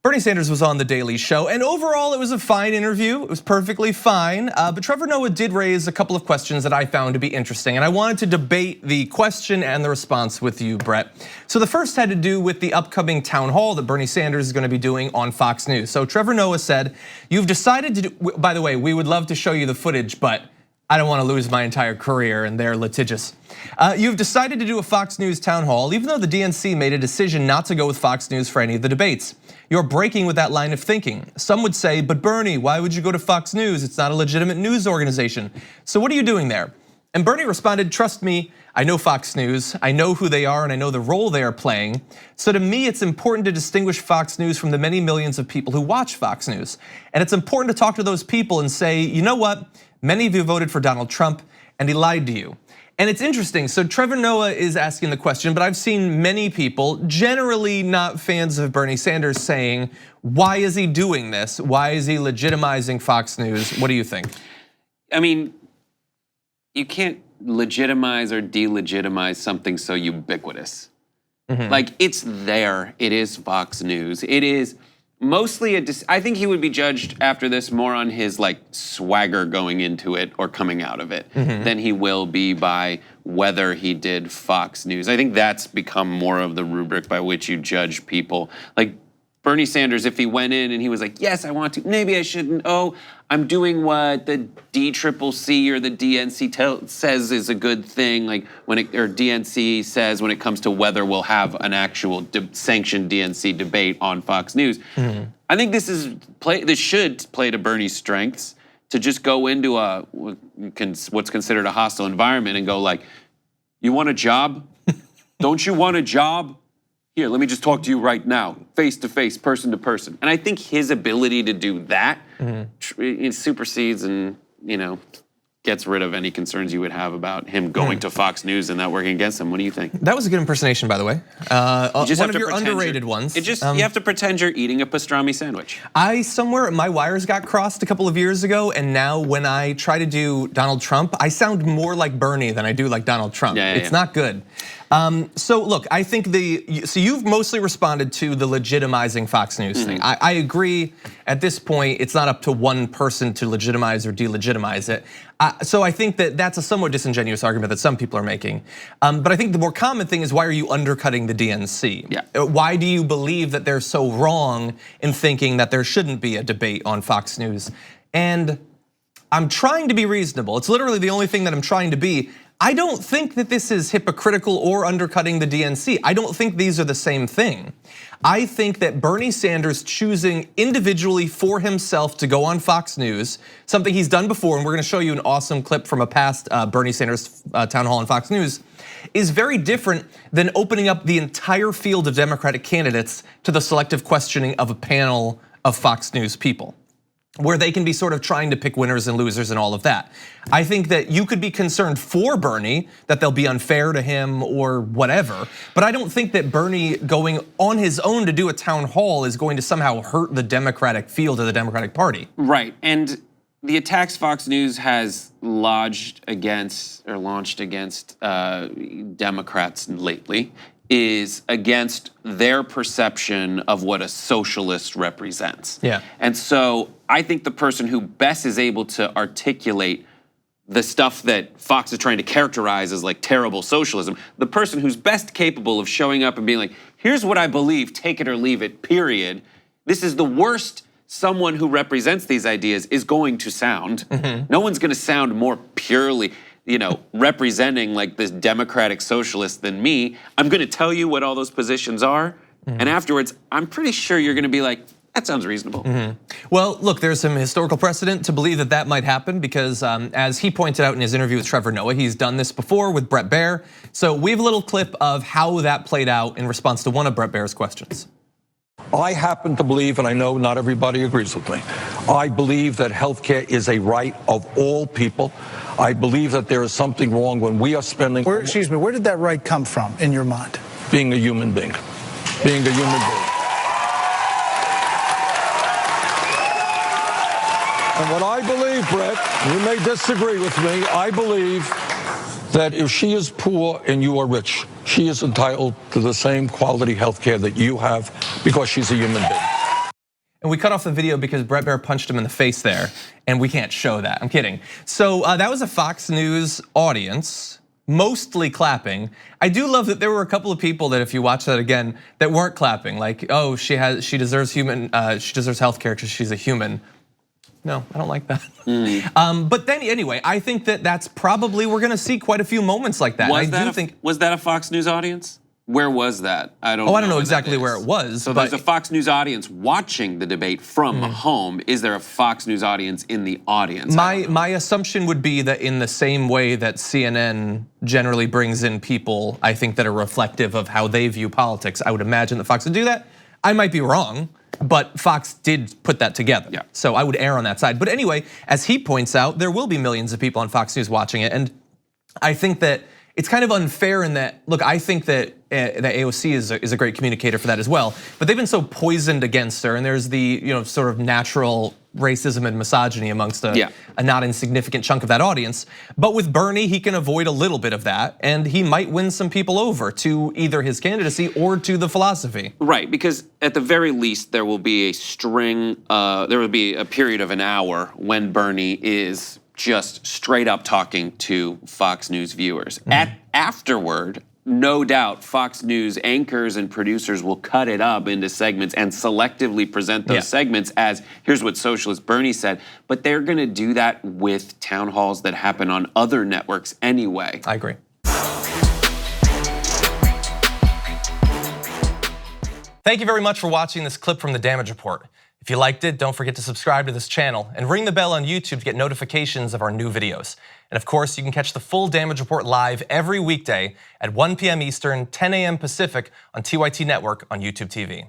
Bernie Sanders was on The Daily Show, and overall it was a fine interview. It was perfectly fine, but Trevor Noah did raise a couple of questions that I found to be interesting, and I wanted to debate the question and the response with you, Brett. So the first had to do with the upcoming town hall that Bernie Sanders is gonna be doing on Fox News. So Trevor Noah said, you've decided to do, by the way, we would love to show you the footage, but I don't want to lose my entire career, and they're litigious. You've decided to do a Fox News town hall, even though the DNC made a decision not to go with Fox News for any of the debates. You're breaking with that line of thinking. Some would say, but Bernie, why would you go to Fox News? It's not a legitimate news organization. So what are you doing there? And Bernie responded, trust me, I know Fox News, I know who they are, and I know the role they are playing. So to me, it's important to distinguish Fox News from the many millions of people who watch Fox News. And it's important to talk to those people and say, you know what? Many of you voted for Donald Trump, and he lied to you. And it's interesting, so Trevor Noah is asking the question, but I've seen many people, generally not fans of Bernie Sanders, saying, why is he doing this? Why is he legitimizing Fox News? What do you think? I mean, you can't legitimize or delegitimize something so ubiquitous. Like, it's there, it is Fox News. It is mostly I think he would be judged after this more on his like swagger going into it or coming out of it than he will be by whether he did Fox News. I think that's become more of the rubric by which you judge people. Like Bernie Sanders, if he went in and he was like, yes, I want to, maybe I shouldn't. Oh, I'm doing what the DCCC or the DNC says is a good thing. Like when or DNC says when it comes to whether we'll have an actual sanctioned DNC debate on Fox News. I think this should play to Bernie's strengths to just go into what's considered a hostile environment and go like, you want a job? Don't you want a job? Here, let me just talk to you right now, face to face, person to person. And I think his ability to do that it supersedes and gets rid of any concerns you would have about him going to Fox News and that working against him. What do you think? That was a good impersonation, by the way. One of your underrated ones. You have to pretend you're eating a pastrami sandwich. My wires got crossed a couple of years ago, and now when I try to do Donald Trump, I sound more like Bernie than I do like Donald Trump. It's not good. So look, I think you've mostly responded to the legitimizing Fox News thing. I agree. At this point, it's not up to one person to legitimize or delegitimize it. So I think that's a somewhat disingenuous argument that some people are making. But I think the more common thing is, why are you undercutting the DNC? Why do you believe that they're so wrong in thinking that there shouldn't be a debate on Fox News? And I'm trying to be reasonable. It's literally the only thing that I'm trying to be. I don't think that this is hypocritical or undercutting the DNC. I don't think these are the same thing. I think that Bernie Sanders choosing individually for himself to go on Fox News, something he's done before, and we're gonna show you an awesome clip from a past Bernie Sanders town hall on Fox News, is very different than opening up the entire field of Democratic candidates to the selective questioning of a panel of Fox News people, where they can be sort of trying to pick winners and losers and all of that. I think that you could be concerned for Bernie that they'll be unfair to him or whatever, but I don't think that Bernie going on his own to do a town hall is going to somehow hurt the Democratic field or the Democratic Party. Right, and the attacks Fox News has launched against Democrats lately is against their perception of what a socialist represents. And so I think the person who best is able to articulate the stuff that Fox is trying to characterize as like terrible socialism, the person who's best capable of showing up and being like, here's what I believe, take it or leave it, period. This is the worst someone who represents these ideas is going to sound. No one's gonna sound more purely representing like this democratic socialist than me. I'm gonna tell you what all those positions are, and afterwards, I'm pretty sure you're gonna be like, that sounds reasonable. Well, look, there's some historical precedent to believe that that might happen because as he pointed out in his interview with Trevor Noah, he's done this before with Bret Baier. So we have a little clip of how that played out in response to one of Bret Baier's questions. I happen to believe, and I know not everybody agrees with me, I believe that healthcare is a right of all people. I believe that there is something wrong when we are spending. Excuse me, where did that right come from in your mind? Being a human being. Being a human being. And what I believe, Brett, you may disagree with me, I believe that if she is poor and you are rich, she is entitled to the same quality health care that you have because she's a human being. And we cut off the video because Bret Baier punched him in the face there, and we can't show that. I'm kidding. So that was a Fox News audience, mostly clapping. I do love that there were a couple of people that, if you watch that again, that weren't clapping. Like, oh, she deserves healthcare because she's a human. No, I don't like that. But then anyway, I think that that's probably, we're gonna see quite a few moments like that. Was that a Fox News audience? Where was that? I don't know exactly where it was. So there's a Fox News audience watching the debate from home. Is there a Fox News audience in the audience? My assumption would be that in the same way that CNN generally brings in people, I think, that are reflective of how they view politics, I would imagine that Fox would do that. I might be wrong, but Fox did put that together. Yeah. So I would err on that side. But anyway, as he points out, there will be millions of people on Fox News watching it. And I think that it's kind of unfair in that, look, I think that AOC is a great communicator for that as well, but they've been so poisoned against her, and there's the sort of natural racism and misogyny amongst a not insignificant chunk of that audience. But with Bernie, he can avoid a little bit of that, and he might win some people over to either his candidacy or to the philosophy. Right, because at the very least, there will be there will be a period of an hour when Bernie is just straight up talking to Fox News viewers. Afterward, no doubt, Fox News anchors and producers will cut it up into segments and selectively present those segments as, here's what socialist Bernie said, but they're gonna do that with town halls that happen on other networks anyway. I agree. Thank you very much for watching this clip from The Damage Report. If you liked it, don't forget to subscribe to this channel and ring the bell on YouTube to get notifications of our new videos. And of course, you can catch the full Damage Report live every weekday at 1 p.m. Eastern, 10 a.m. Pacific on TYT Network on YouTube TV.